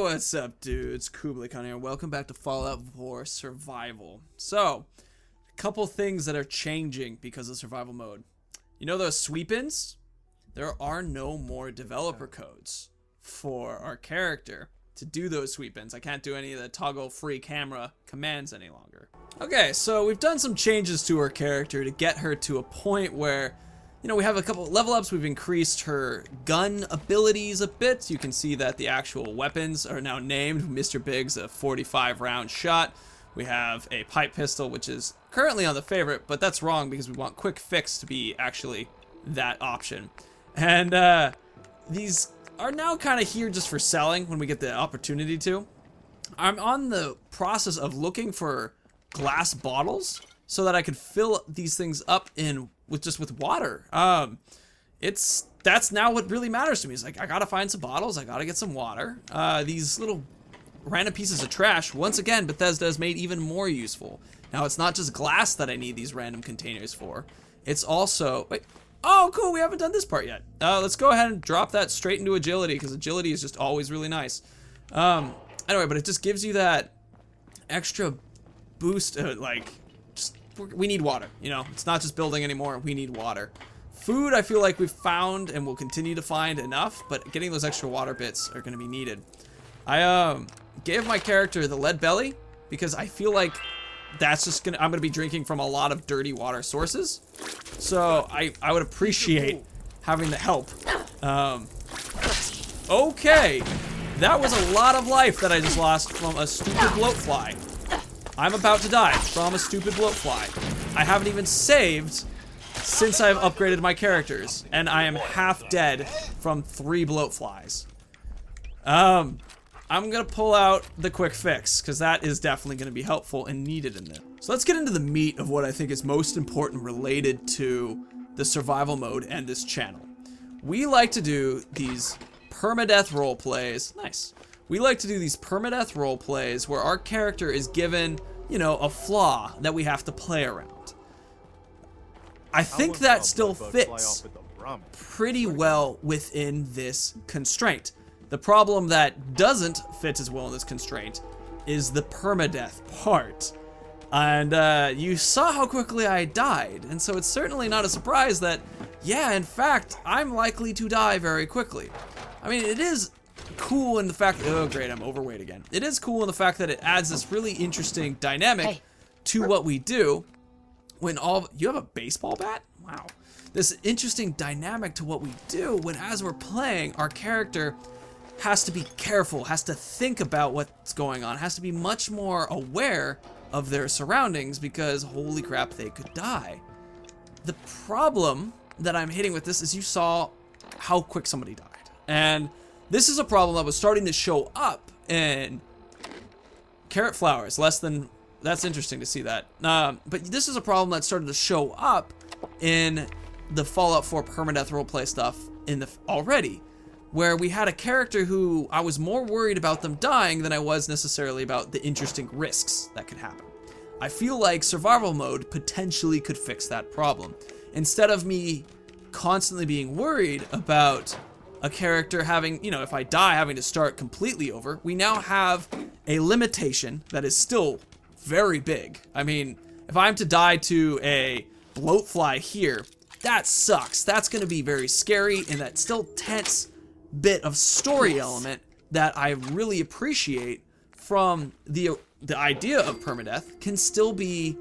What's up, dudes? Kublik here. Welcome back to Fallout 4 Survival. So, a couple things that are changing because of survival mode. You know those sweep-ins? There are no more developer codes for our character to do those sweep-ins. I can't do any of the toggle free camera commands any longer. Okay, so we've done some changes to her character to get her to a point where, you know, we have a couple level ups. We've increased her gun abilities a bit. You can see that the actual weapons are now named. Mr. Big's a 45 round shot. We have a pipe pistol, which is currently on the favorite, but that's wrong because we want quick fix to be actually that option. And these are now kind of here just for selling when we get the opportunity to. I'm on the process of looking for glass bottles so that I could fill these things up with water. That's now what really matters to me. Is like, I gotta find some bottles, I gotta get some water. These little random pieces of trash, once again, Bethesda has made even more useful. Now, it's not just glass that I need these random containers for. It's also, wait, oh, cool, we haven't done this part yet. Let's go ahead and drop that straight into agility, because agility is just always really nice. Anyway, but it just gives you that extra boost, we need water, you know, it's not just building anymore, we need water. Food, I feel like we've found and will continue to find enough, but getting those extra water bits are going to be needed. I gave my character the lead belly because I feel like that's just I'm gonna be drinking from a lot of dirty water sources, so I would appreciate having the help. Okay, that was a lot of life that I just lost from a stupid bloatfly. I'm about to die from a stupid bloatfly. I haven't even saved since I've upgraded my characters, and I am half dead from 3 bloatflies. I'm gonna pull out the quick fix, because that is definitely gonna be helpful and needed in this. So let's get into the meat of what I think is most important related to the survival mode and this channel. We like to do these permadeath role plays. Nice. We like to do these permadeath role plays where our character is given, you know, a flaw that we have to play around. I think that still fits pretty well within this constraint. The problem that doesn't fit as well in this constraint is the permadeath part. And you saw how quickly I died, and so it's certainly not a surprise that, yeah, in fact, I'm likely to die very quickly. I mean, it is cool in the fact, oh great, I'm overweight again. It is cool in the fact that it adds this really interesting dynamic to what we do when you have a baseball bat? Wow. This interesting dynamic to what we do when, as we're playing, our character has to be careful, has to think about what's going on, has to be much more aware of their surroundings because, holy crap, they could die. The problem that I'm hitting with this is you saw how quick somebody died. And this is a problem that was starting to show up in carrot flowers, that's interesting to see that. But this is a problem that started to show up in the Fallout 4 permadeath roleplay stuff already, where we had a character who I was more worried about them dying than I was necessarily about the interesting risks that could happen. I feel like survival mode potentially could fix that problem. Instead of me constantly being worried about a character having, you know, if I die, having to start completely over, we now have a limitation that is still very big. I mean, if I'm to die to a bloatfly here, that sucks. That's gonna be very scary, and that still tense bit of story element that I really appreciate from the idea of permadeath can still be,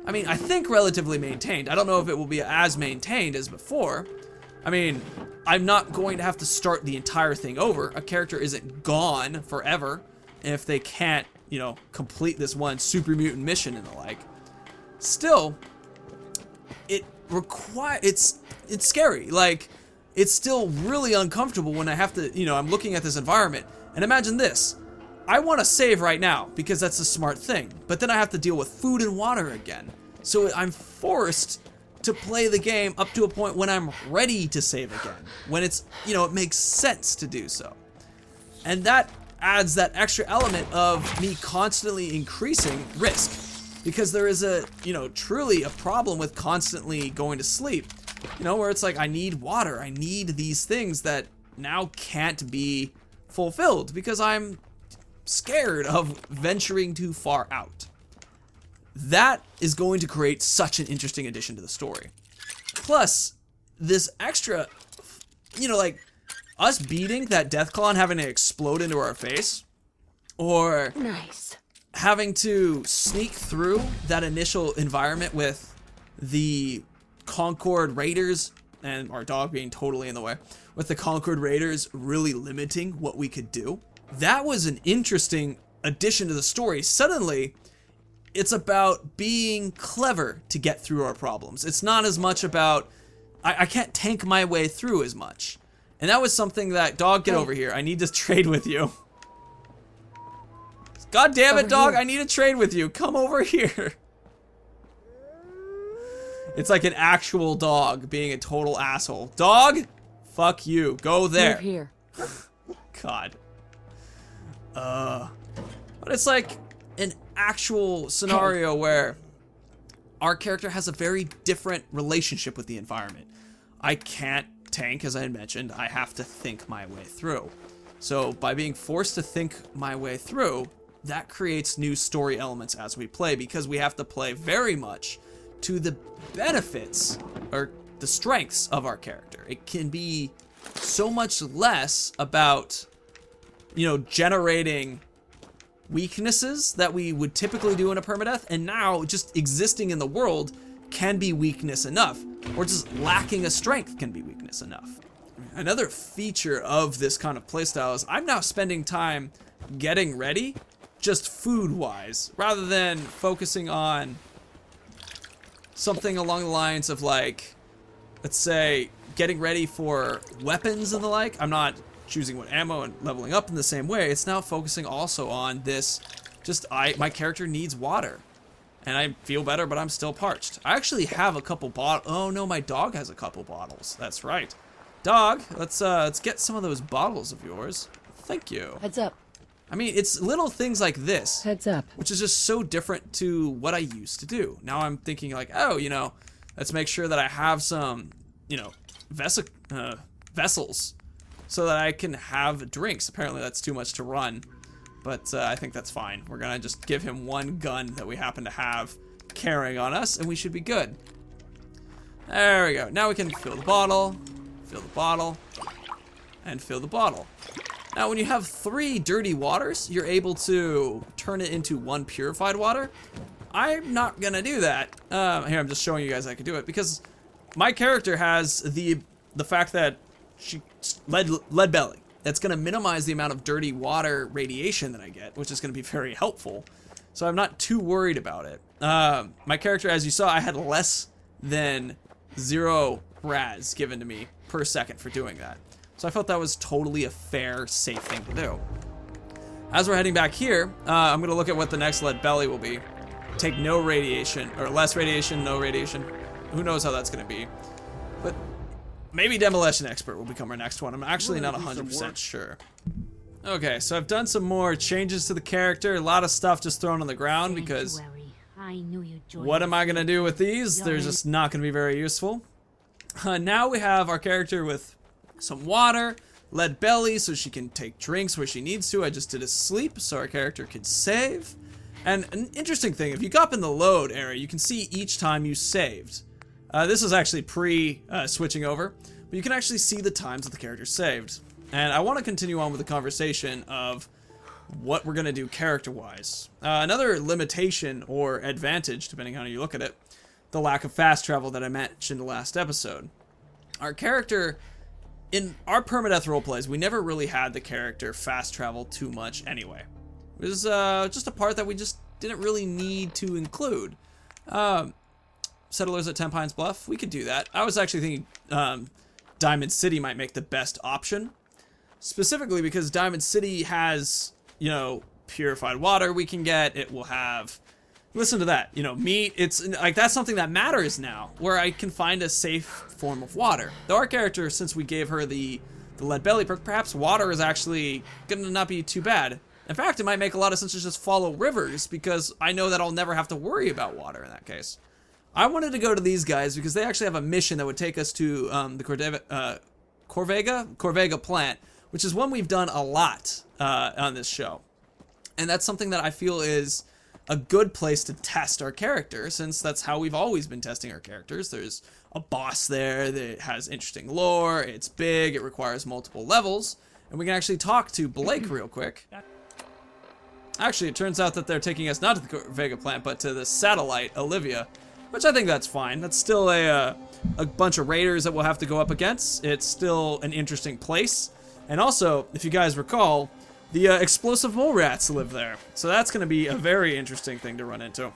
I mean, I think relatively maintained. I don't know if it will be as maintained as before. I mean, I'm not going to have to start the entire thing over. A character isn't gone forever if they can't, you know, complete this one super mutant mission and the like. Still, it's scary. Like, it's still really uncomfortable when I have to, you know, I'm looking at this environment. And imagine this. I want to save right now because that's a smart thing. But then I have to deal with food and water again. So I'm forced to play the game up to a point when I'm ready to save again. When it's, you know, it makes sense to do so. And that adds that extra element of me constantly increasing risk. Because there is a, you know, truly a problem with constantly going to sleep. You know, where it's like, I need water, I need these things that now can't be fulfilled because I'm scared of venturing too far out. That is going to create such an interesting addition to the story. Plus, this extra, you know, like, us beating that Deathclaw and having it explode into our face, or Nice. having to sneak through that initial environment with the Concord Raiders, and our dog being totally in the way, with the Concord Raiders really limiting what we could do. That was an interesting addition to the story. Suddenly, it's about being clever to get through our problems. It's not as much about, I can't tank my way through as much. And that was something that, dog, get over here. I need to trade with you. God damn it, Over dog, here. I need to trade with you. Come over here. It's like an actual dog being a total asshole. Dog, fuck you. Go there. Move here. God. But it's like an actual scenario where our character has a very different relationship with the environment. I can't tank, as I had mentioned. I have to think my way through. So by being forced to think my way through, that creates new story elements as we play, because we have to play very much to the benefits or the strengths of our character. It can be so much less about, you know, generating weaknesses that we would typically do in a permadeath, and now just existing in the world can be weakness enough, or just lacking a strength can be weakness enough. Another feature of this kind of playstyle is I'm now spending time getting ready, just food-wise, rather than focusing on something along the lines of, like, let's say, getting ready for weapons and the like. I'm not choosing what ammo and leveling up in the same way. It's now focusing also on this, just my character needs water. And I feel better, but I'm still parched. I actually have a couple bottles. Oh no, my dog has a couple bottles. That's right. Dog, let's get some of those bottles of yours. Thank you. Heads up. I mean, it's little things like this, Heads up. which is just so different to what I used to do. Now I'm thinking like, oh, you know, let's make sure that I have some, you know, vessels so that I can have drinks. Apparently that's too much to run, but I think that's fine. We're gonna just give him one gun that we happen to have carrying on us, and we should be good. There we go. Now we can fill the bottle, and fill the bottle. Now, when you have 3 dirty waters, you're able to turn it into 1 purified water. I'm not gonna do that. Here, I'm just showing you guys I can do it, because my character has the fact that she lead belly. That's gonna minimize the amount of dirty water radiation that I get, which is gonna be very helpful. So I'm not too worried about it. My character, as you saw, I had less than 0 raz given to me per second for doing that. So I felt that was totally a fair, safe thing to do. As we're heading back here, I'm gonna look at what the next lead belly will be. Take no radiation, or less radiation, no radiation. Who knows how that's gonna be. But maybe Demolition Expert will become our next one. I'm actually not 100% sure. Okay, so I've done some more changes to the character. A lot of stuff just thrown on the ground because what am I gonna do with these? They're just not gonna be very useful. Now we have our character with some water, lead belly so she can take drinks where she needs to. I just did a sleep so our character could save. And an interesting thing, if you go up in the load area, you can see each time you saved. This is actually pre-switching over, but you can actually see the times that the character saved. And I want to continue on with the conversation of what we're going to do character-wise. Another limitation or advantage, depending on how you look at it, the lack of fast travel that I mentioned in the last episode. Our character, in our permadeath roleplays, we never really had the character fast travel too much anyway. It was just a part that we just didn't really need to include. Settlers at 10 Pines Bluff, we could do that. I was actually thinking Diamond City might make the best option. Specifically because Diamond City has, you know, purified water we can get. It will have, listen to that, you know, meat. It's like, that's something that matters now, where I can find a safe form of water. Though our character, since we gave her the lead belly perk, perhaps water is actually gonna not be too bad. In fact, it might make a lot of sense to just follow rivers, because I know that I'll never have to worry about water in that case. I wanted to go to these guys because they actually have a mission that would take us to the Corvega plant, which is one we've done a lot on this show. And that's something that I feel is a good place to test our character, since that's how we've always been testing our characters. There's a boss there that has interesting lore, it's big, it requires multiple levels, and we can actually talk to Blake real quick. Actually, it turns out that they're taking us not to the Vega plant, but to the satellite, Olivia, which I think that's fine. That's still a bunch of raiders that we'll have to go up against. It's still an interesting place. And also, if you guys recall, the explosive mole rats live there. So that's going to be a very interesting thing to run into.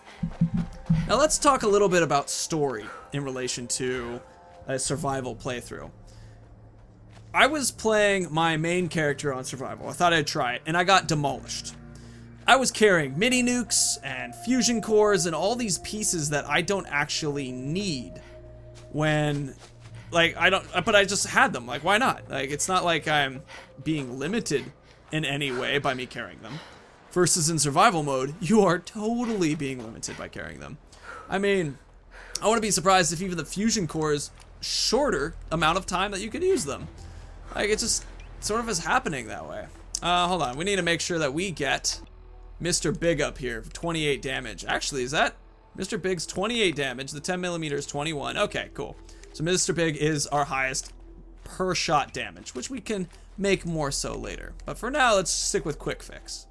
Now let's talk a little bit about story in relation to a survival playthrough. I was playing my main character on survival. I thought I'd try it, and I got demolished. I was carrying mini nukes and fusion cores and all these pieces that I don't actually need when, like, but I just had them. Like, why not? Like, it's not like I'm being limited in any way by me carrying them. Versus in survival mode, you are totally being limited by carrying them. I mean, I wouldn't be surprised if even the fusion cores shorter amount of time that you could use them. Like, it just sort of is happening that way. Hold on, we need to make sure that we get Mr. Big up here, 28 damage. Actually, is that Mr. Big's 28 damage? The 10mm is 21. Okay, cool. So Mr. Big is our highest per shot damage, which we can make more so later. But for now, let's stick with quick fix.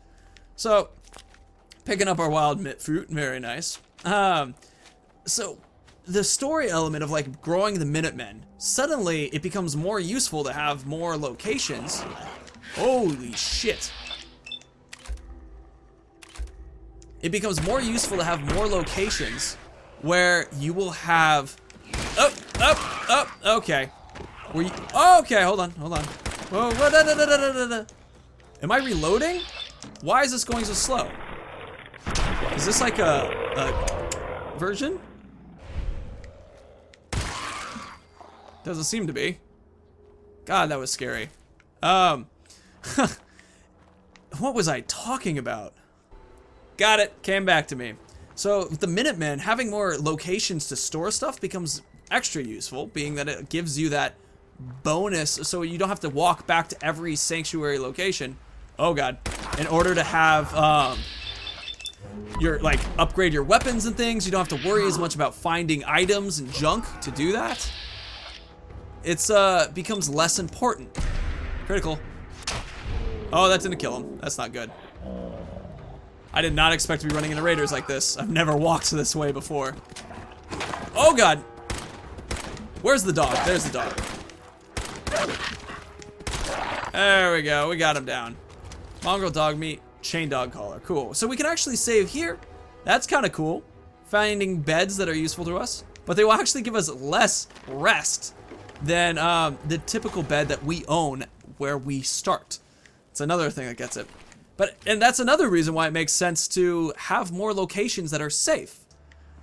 So, picking up our wild mint fruit, very nice. So the story element of like growing the Minutemen, suddenly it becomes more useful to have more locations. Holy shit. It becomes more useful to have more locations where you will have, okay. Okay, hold on. Whoa, da. Am I reloading? Why is this going so slow? Is this like a version? Doesn't seem to be. God, that was scary. What was I talking about? Got it, came back to me. So with the Minutemen, having more locations to store stuff becomes extra useful, being that it gives you that bonus, so you don't have to walk back to every sanctuary location. Oh god. In order to have your upgrade your weapons and things, you don't have to worry as much about finding items and junk to do that. It's becomes less important. Critical. Oh, that didn't kill him. That's not good. I did not expect to be running into raiders like this. I've never walked this way before. Oh god. Where's the dog? There's the dog. There we go. We got him down. Mongrel dog meat, chain dog collar. Cool. So we can actually save here. That's kind of cool. Finding beds that are useful to us. But they will actually give us less rest than the typical bed that we own where we start. It's another thing that gets it. And that's another reason why it makes sense to have more locations that are safe.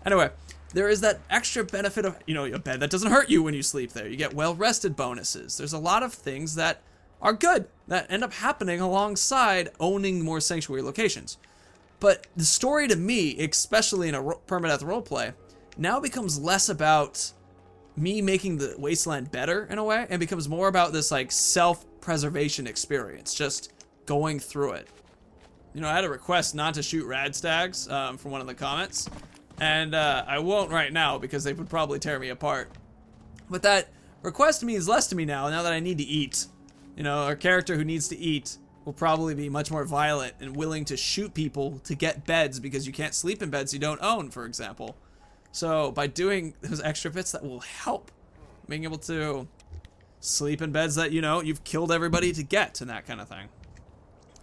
Anyway, there is that extra benefit of, a bed that doesn't hurt you when you sleep there. You get well-rested bonuses. There's a lot of things that are good that end up happening alongside owning more sanctuary locations. But the story to me, especially in a permadeath roleplay, now becomes less about me making the wasteland better in a way, and becomes more about this self-preservation experience, just going through it. I had a request not to shoot rad stags from one of the comments, and I won't right now because they would probably tear me apart. But that request means less to me now that I need to eat. Our character who needs to eat will probably be much more violent and willing to shoot people to get beds because you can't sleep in beds you don't own, for example. So by doing those extra bits, that will help being able to sleep in beds that, you've killed everybody to get and that kind of thing.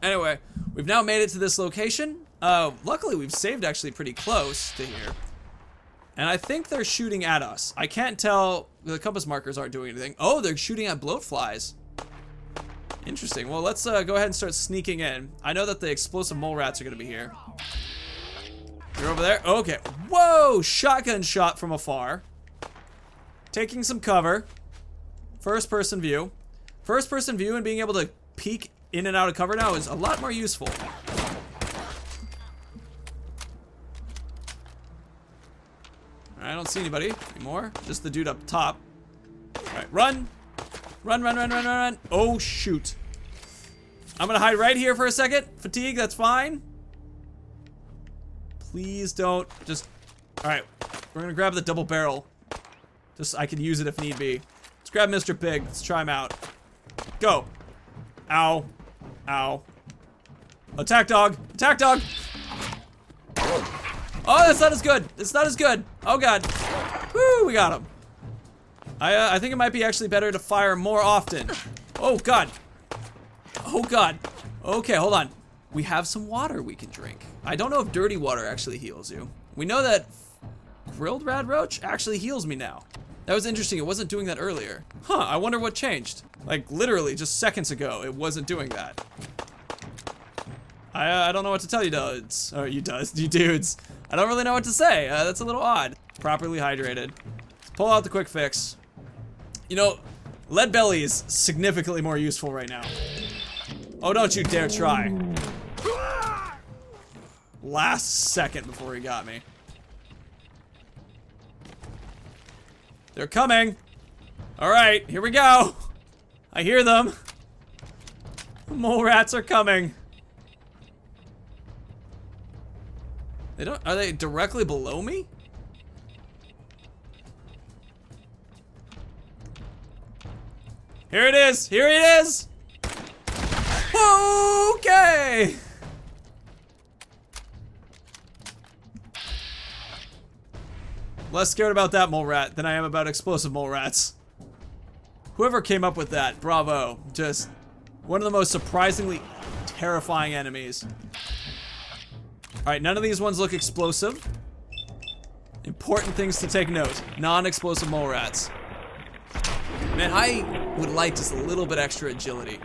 Anyway, we've now made it to this location. Luckily, we've saved actually pretty close to here. And I think they're shooting at us. I can't tell. The compass markers aren't doing anything. Oh, they're shooting at bloatflies. Interesting. Well, let's go ahead and start sneaking in. I know that the explosive mole rats are going to be here. You're over there? Okay. Whoa! Shotgun shot from afar. Taking some cover. First person view. First person view and being able to peek in and out of cover now is a lot more useful. I don't see anybody anymore. Just the dude up top. Alright, run! Run. Oh, shoot. I'm gonna hide right here for a second. Fatigue, that's fine. Please don't just... Alright, we're gonna grab the double barrel. Just, I can use it if need be. Let's grab Mr. Pig. Let's try him out. Go. Ow. Ow. Attack dog. Attack dog. Oh, that's not as good. It's not as good. Oh, God. Woo, we got him. I think it might be actually better to fire more often. Oh, God. Oh, God. Okay, hold on. We have some water we can drink. I don't know if dirty water actually heals you. We know that grilled rad roach actually heals me now. That was interesting. It wasn't doing that earlier. Huh, I wonder what changed. Like, literally, just seconds ago, it wasn't doing that. I don't know what to tell you dudes. Or you dudes. I don't really know what to say. That's a little odd. Properly hydrated. Let's pull out the quick fix. You know, lead belly is significantly more useful right now. Oh, don't you dare try. Last second before he got me. They're coming. All right, here we go. I hear them. The mole rats are coming. They don't, are they directly below me? Here it is, here it is. Okay. Less scared about that mole rat than I am about explosive mole rats. Whoever came up with that, bravo. Just one of the most surprisingly terrifying enemies. Alright, none of these ones look explosive. Important things to take note. Non-explosive mole rats. Man, I would like just a little bit extra agility.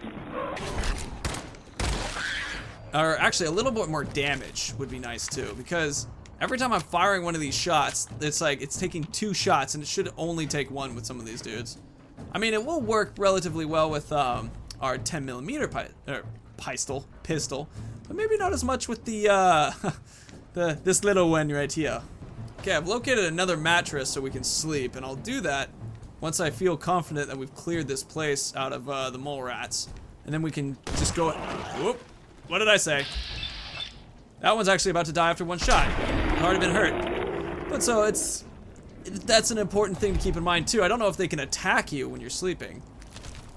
Or actually, a little bit more damage would be nice too, because every time I'm firing one of these shots, it's like it's taking 2 shots, and it should only take 1 with some of these dudes. I mean, it will work relatively well with our 10mm pistol, but maybe not as much with the this little one right here. Okay, I've located another mattress so we can sleep, and I'll do that once I feel confident that we've cleared this place out of the mole rats, and then we can just go. Whoop! What did I say? That one's actually about to die after 1 shot. It's already been hurt. But so that's an important thing to keep in mind too. I don't know if they can attack you when you're sleeping,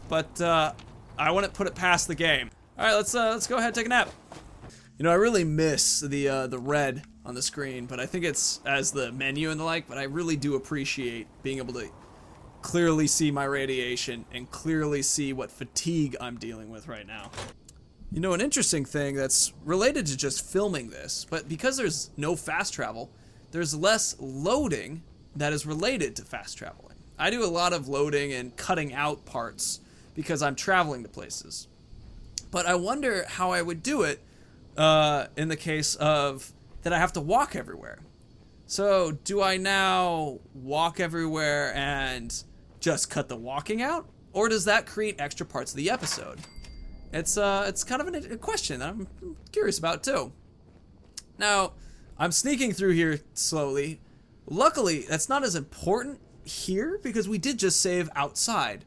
but I wouldn't put it past the game. All right, let's go ahead and take a nap. You know, I really miss the red on the screen, but I think it's as the menu and the like. But I really do appreciate being able to clearly see my radiation and clearly see what fatigue I'm dealing with right now. You know, an interesting thing that's related to just filming this, but because there's no fast travel, there's less loading that is related to fast traveling. I do a lot of loading and cutting out parts because I'm traveling to places. But I wonder how I would do it in the case of that I have to walk everywhere. So do I now walk everywhere and just cut the walking out? Or does that create extra parts of the episode? It's kind of a question that I'm curious about too. Now, I'm sneaking through here slowly. Luckily, that's not as important here because we did just save outside.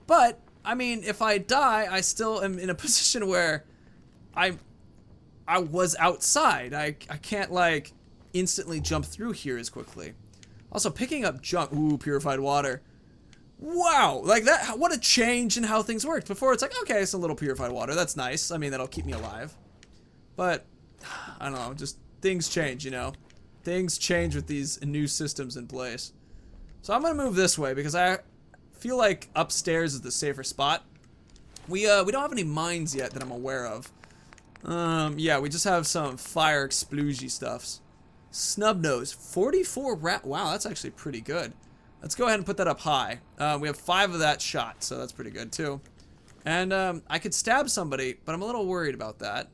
But, I mean, if I die, I still am in a position where I was outside. I can't, like, instantly jump through here as quickly. Also, picking up junk. Ooh, purified water. Wow, like that, what a change in how things worked. Before it's like, okay, it's a little purified water, that's nice. I mean, that'll keep me alive. But, I don't know, just things change, you know? Things change with these new systems in place. So I'm gonna move this way because I feel like upstairs is the safer spot. We don't have any mines yet that I'm aware of. Yeah, we just have some fire explosion stuffs. Snubnose, 44 rat, wow, that's actually pretty good. Let's go ahead and put that up high. We have 5 of that shot, so that's pretty good too. And I could stab somebody, but I'm a little worried about that.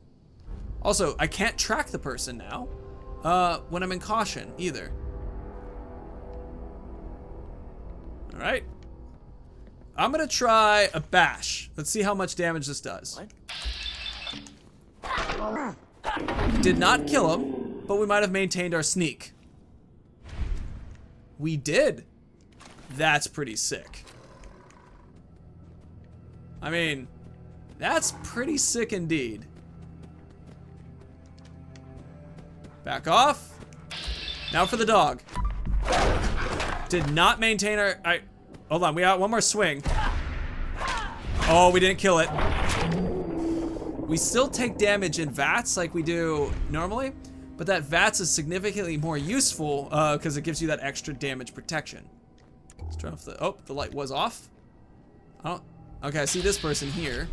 Also, I can't track the person now when I'm in caution either. All right. I'm gonna try a bash. Let's see how much damage this does. What? Did not kill him, but we might have maintained our sneak. We did. That's pretty sick. I mean, that's pretty sick indeed. Back off. Now for the dog. Did not maintain our... hold on, we got one more swing. Oh, we didn't kill it. We still take damage in VATS like we do normally, but that VATS is significantly more useful because it gives you that extra damage protection. Let's turn off the... Oh, the light was off. Oh, okay, I see this person here.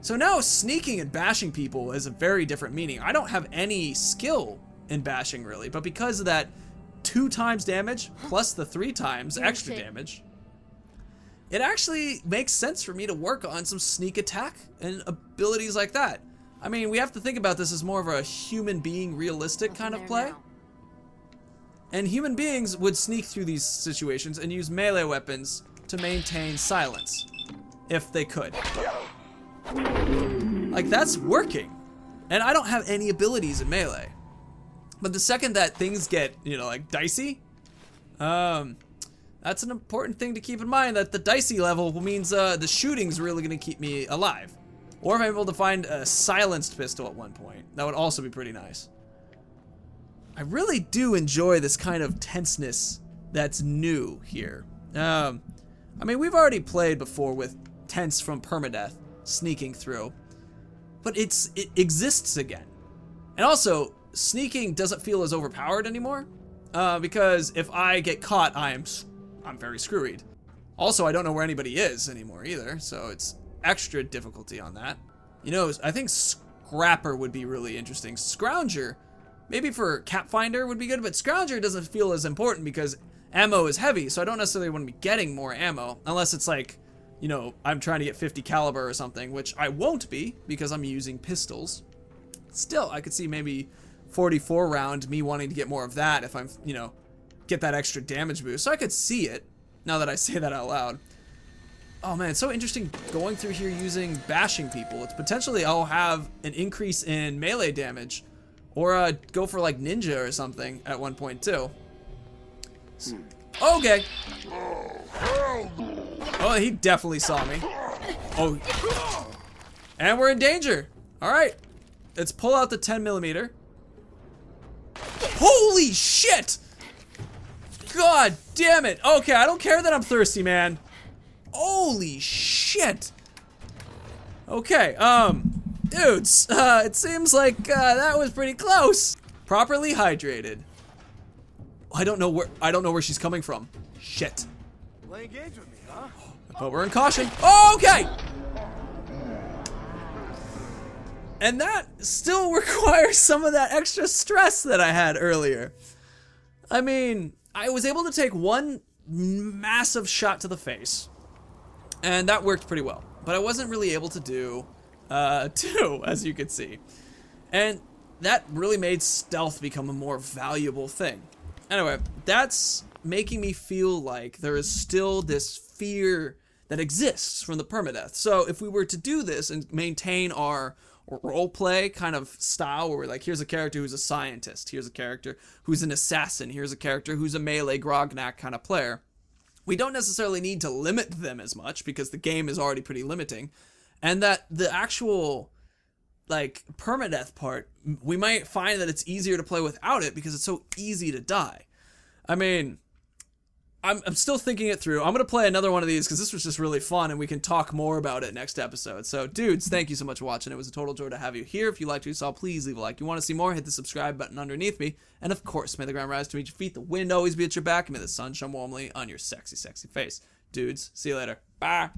So now sneaking and bashing people is a very different meaning. I don't have any skill in bashing really, but because of that 2 times damage plus the 3 times extra damage, it actually makes sense for me to work on some sneak attack and abilities like that. I mean, we have to think about this as more of a human being realistic kind of play. And human beings would sneak through these situations and use melee weapons to maintain silence, if they could. Like, that's working. And I don't have any abilities in melee. But the second that things get, you know, like dicey, that's an important thing to keep in mind, that the dicey level means the shooting's really gonna keep me alive. Or if I'm able to find a silenced pistol at one point, that would also be pretty nice. I really do enjoy this kind of tenseness that's new here. I mean, we've already played before with tense from Permadeath sneaking through, but it exists again. And also, sneaking doesn't feel as overpowered anymore, because if I get caught, I'm very screwed. Also, I don't know where anybody is anymore either, so it's extra difficulty on that. You know, I think Scrapper would be really interesting. Scrounger, maybe for Cap Finder would be good, but Scrounger doesn't feel as important because ammo is heavy, so I don't necessarily want to be getting more ammo, unless it's like, you know, I'm trying to get 50 caliber or something, which I won't be because I'm using pistols. Still, I could see maybe 44 round, me wanting to get more of that if I'm, you know, get that extra damage boost. So I could see it, now that I say that out loud. Oh man, it's so interesting going through here using bashing people. It's potentially I'll have an increase in melee damage, or go for like ninja or something at one point too. Okay. Oh, he definitely saw me. Oh, and we're in danger. All right, let's pull out the 10mm. Holy shit! God damn it. Okay, I don't care that I'm thirsty, man. Holy shit. Okay, dudes, it seems like that was pretty close. Properly hydrated. I don't know where she's coming from. Shit. Playing games with me, huh? But we're in caution. Okay. And that still requires some of that extra stress that I had earlier. I mean, I was able to take one massive shot to the face, and that worked pretty well. But I wasn't really able to do 2, as you can see. And that really made stealth become a more valuable thing. Anyway, that's making me feel like there is still this fear that exists from the Permadeath. So if we were to do this and maintain our roleplay kind of style, where we're like, here's a character who's a scientist, here's a character who's an assassin, here's a character who's a melee grognak kind of player, we don't necessarily need to limit them as much because the game is already pretty limiting. And that the actual, like, Permadeath part, we might find that it's easier to play without it because it's so easy to die. I mean, I'm still thinking it through. I'm going to play another one of these because this was just really fun and we can talk more about it next episode. So, dudes, thank you so much for watching. It was a total joy to have you here. If you liked what you saw, please leave a like. If you want to see more, hit the subscribe button underneath me. And, of course, may the ground rise to meet your feet, the wind always be at your back, and may the sun shine warmly on your sexy, sexy face. Dudes, see you later. Bye.